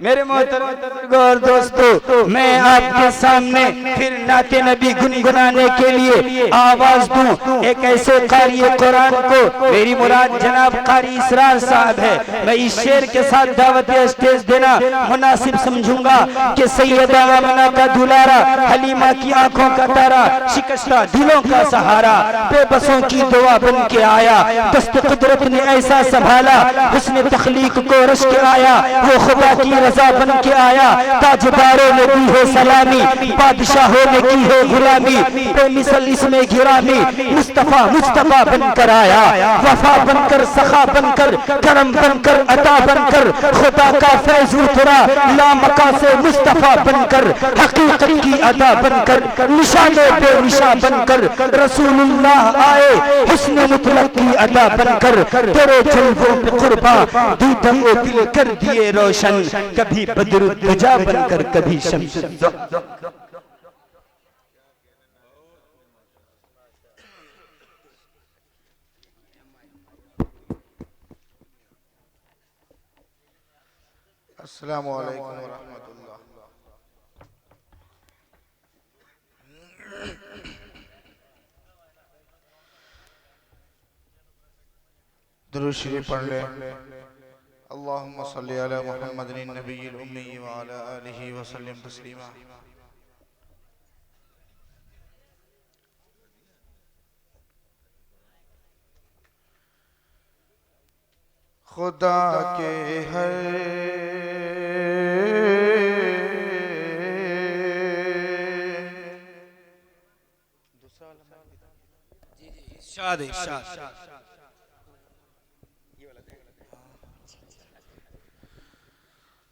मेरे मोहतरम और दोस्तों, मैं आपके सामने फिर नाते नबी गुनगुनाने के लिए आवाज दूं एक ऐसे कारी कुरान को। मेरी मुराद जनाब कारी इसरार साहब है। मैं इस शेर के साथ दावत स्टेज देना मुनासिब समझूंगा कि सैयदा आमना का दुलारा, हलीमा की आंखों का तारा, शिकस्ता दिलों का सहारा, बेबसों की दुआ बन के आया, दस्त कुदरत ने ऐसा संभाला, हुस्न तख्लीक को रश के आया, वो खुदा की रजा बन के आया, ताजदारों ने दी है सलामी, बादशाहों ने की है गुलामी, बेमिसल इसमें गिरामी, मुस्तफा मुस्तफा बनकर आया, वफा बनकर, सखा बनकर, करम बनकर, अता बनकर, खुदा का फैज उतरा लामका से मुस्तफा बनकर, हकीकत की अदा बनकर, निशाने पे निशा बनकर, रसूलुल्लाह आए हुस्न मुतलक की अदा बनकर, तेरे जलवों पे कुर्बा दीदम ओ दिल कर दिए रोशन, कभी बदरुद्दजा बनकर, कभी शम्स। अस्सलामु अलैकुम व रहमतुल्लाह। दुरूद शरीफ पढ़ ले। अल्लाहुम्मा सल्ली अला मुहम्मदिन नबिय्यिल उम्मी व अला आलिहि व सल्लिम तस्लीमा। खुदा के हर इरशाद इरशाद।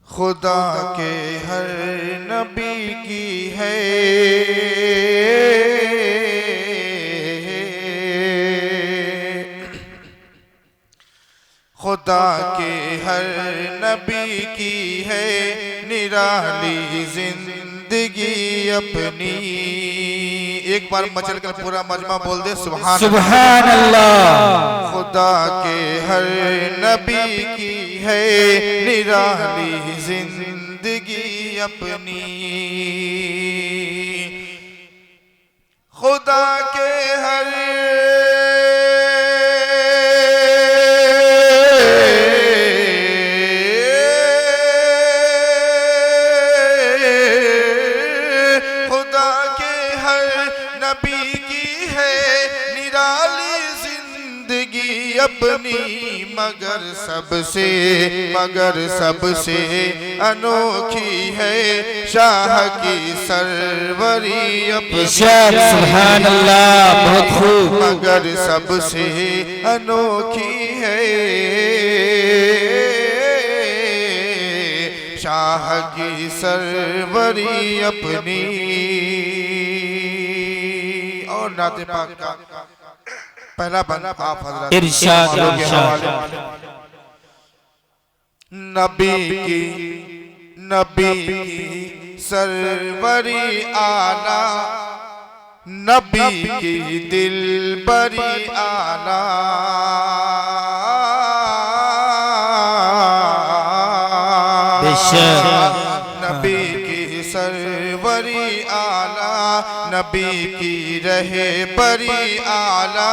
खुदा के हर नबी की है खुदा के हर नबी की है निराली जिंदगी अपनी। एक बार मचल कर पूरा मजमा बोल दे सुभान सुभान अल्लाह। खुदा के हर नबी की है निराली जिंदगी अपनी। खुदा के हर अपनी मगर सबसे अनोखी है शाह की सरवरी अपनी। सुभान अल्लाह, बहुत खूब। मगर सबसे अनोखी है शाह की सरवरी अपनी। और नाते पाक का पहला बंद आप हज़रत इरशाद इरशाद। नबी की सरवरी आला, नबी की दिल बरी आला, नबी की सरवरी आला, नबी की रहे बरी आला,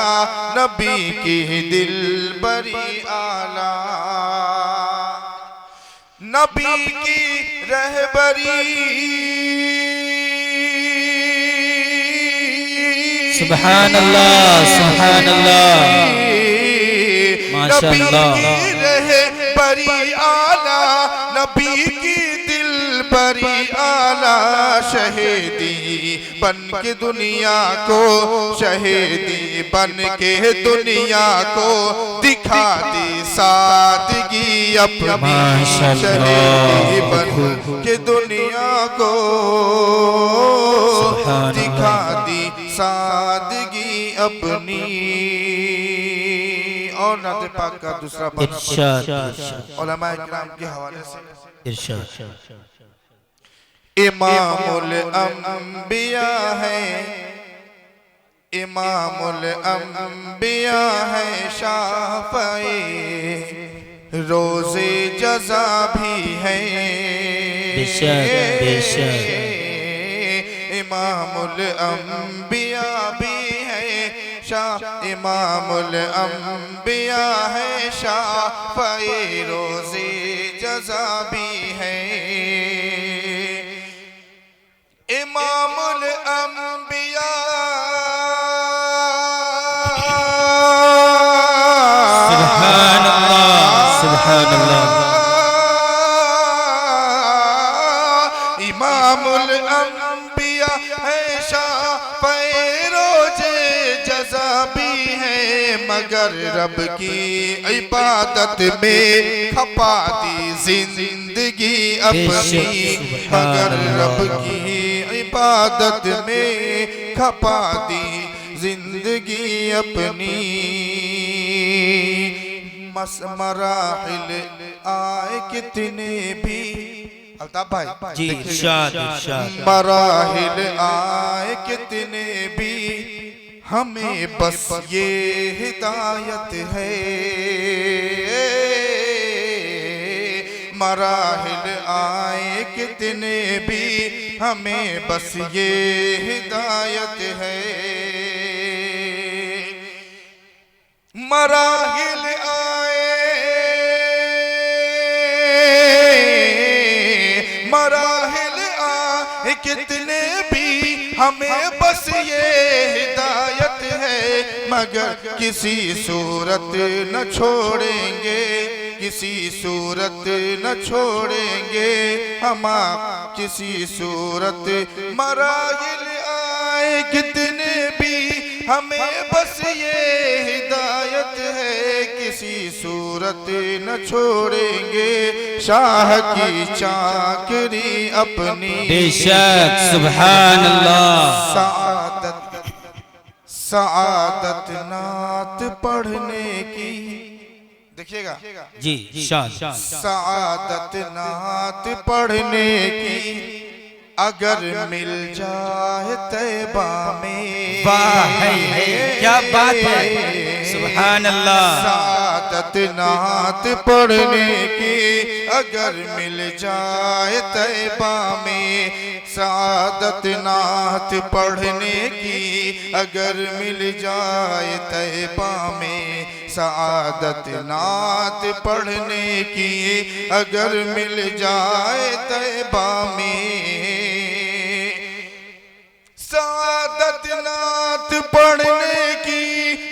नबी की दिल बरी आला, नबी की रहबरी। सुभान अल्लाह सुभान अल्लाह माशाअल्लाह। नबी की रहबरी आला, नबी की दिल बरी आला, शहीदी बन के दुनिया को, शहीदी बन के दुनिया को दिखा दी सादगी अपनी। शहीदी बन के दुनिया को दिखा दी सादगी अपनी। और नाते पाक का दूसरा इरशाद उलमाए किराम के हवाले से इरशाद इमामुल अंबिया है, इमामुल अंबिया है, शाफ़ई रोज़े जज़ा भी है। इमामुल अंबिया भी है, इमामुल अंबिया है, शाफ़ई रोज़े जज़ा भी है। इमामुल अंबिया सुभान अल्लाह इमामुल अंबिया है, शाफ़ई रोज़े जज़ा भी है। मगर रब की इबादत में खपा दी जिंदगी अपनी, मगर रब की इबादत में खपा दी जिंदगी अपनी। मराहिल आए कितने भी, अल्ताफ भाई जी इरशाद इरशाद मराहिल आए कितने भी, हमें बस ये हिदायत है। मराहिल आए कितने भी, हमें बस ये हिदायत है। मराहिल आए, मराहिल आए कितने भी, हमें बस ये हिदायत है। मगर किसी सूरत न छोड़ेंगे, किसी सूरत न छोड़ेंगे हम, किसी सूरत। मराहिल आए कितने भी, हमें बस ये हिदायत है। किसी सूरत न छोड़ेंगे शाह की चाकरी अपनी। बेशक सुभान अल्लाह। सआदत सआदत नात पढ़ने की, देखिएगा जी इरशाद सआदत नात पढ़ने की, अगर मिल जाए तैबा में। वाह है क्या बात है, सुभान अल्लाह। सआदत नात पढ़ने की, अगर मिल जाए तैबा में। सआदत नात पढ़ने की, अगर मिल जाए तैबा में। सआदत नात पढ़ने की, अगर मिल जाए तैबा में। सआदत नात पढ़ने की,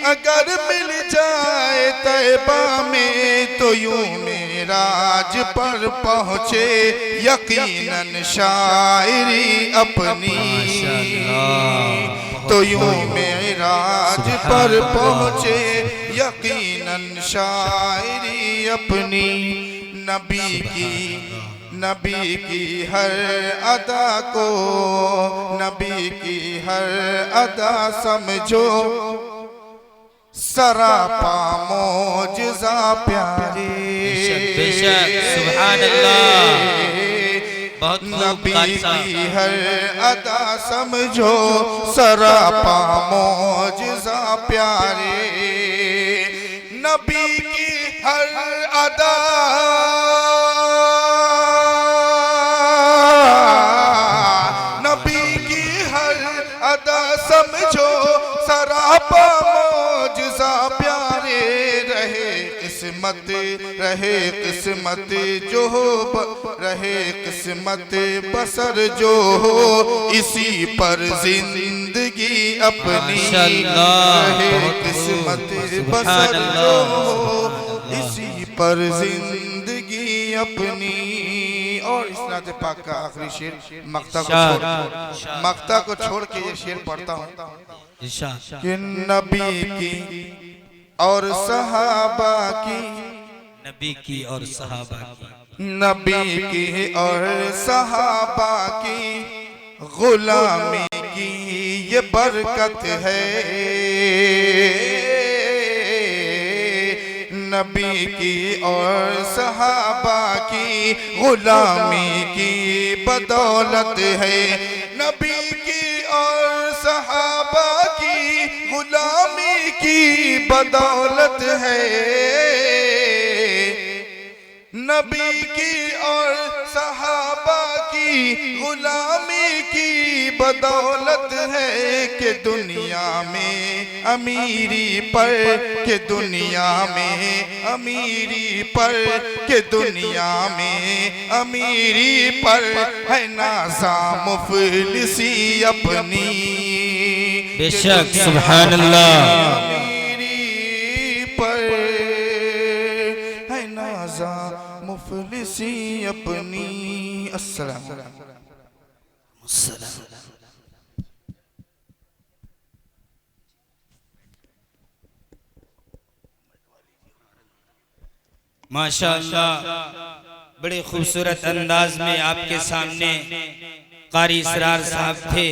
अगर मिल जाए तैबा में, तो यूं मेराज पर पहुँचे यकीनन शायरी अपनी। तो यूं मेराज पर पहुँचे यकीनन शायरी अपनी। नबी की हर अदा को, नबी की हर अदा समझो सरापा मौजज़ा प्यारे। बेशक सुभान अल्लाह। नबी की हर अदा समझो सरापा मौजज़ा प्यारे। नबी की हर अदा, नबी की हर अदा समझो सरापा मौजज़ा प्यारे। रहे किस्मत, रहे किस्मत जो हो, रहे किस्मत बसर जो हो, इसी पर जिंदगी अपनी। रहे किस्मत बसर जो हो, इसी पर जिंदगी अपनी। और इस नात पाक का आखिरी शेर मक्ता को छोड़ के ये शेर पढ़ता हूँ कि नबी की और सहाबा की, नबी की और सहाबा की, नबी की और सहाबा की गुलामी की ये बरकत है। नबी की और सहाबा की गुलामी की बदौलत है। नबी की और सहाबा की गुलामी की बदौलत है। नबी की और सहाबा की गुलामी की बदौलत है कि दुनिया में अमीरी पर, कि दुनिया में अमीरी पर, कि दुनिया में अमीरी पर है नाज़ा मुफलिसी अपनी। बेशक सुभान अल्लाह। अमीरी पर है नाज़ा मुफलिसी अपनी। अस्सलाम माशाअल्लाह, बड़े खूबसूरत अंदाज में आपके सामने कारी इसरार साहब थे।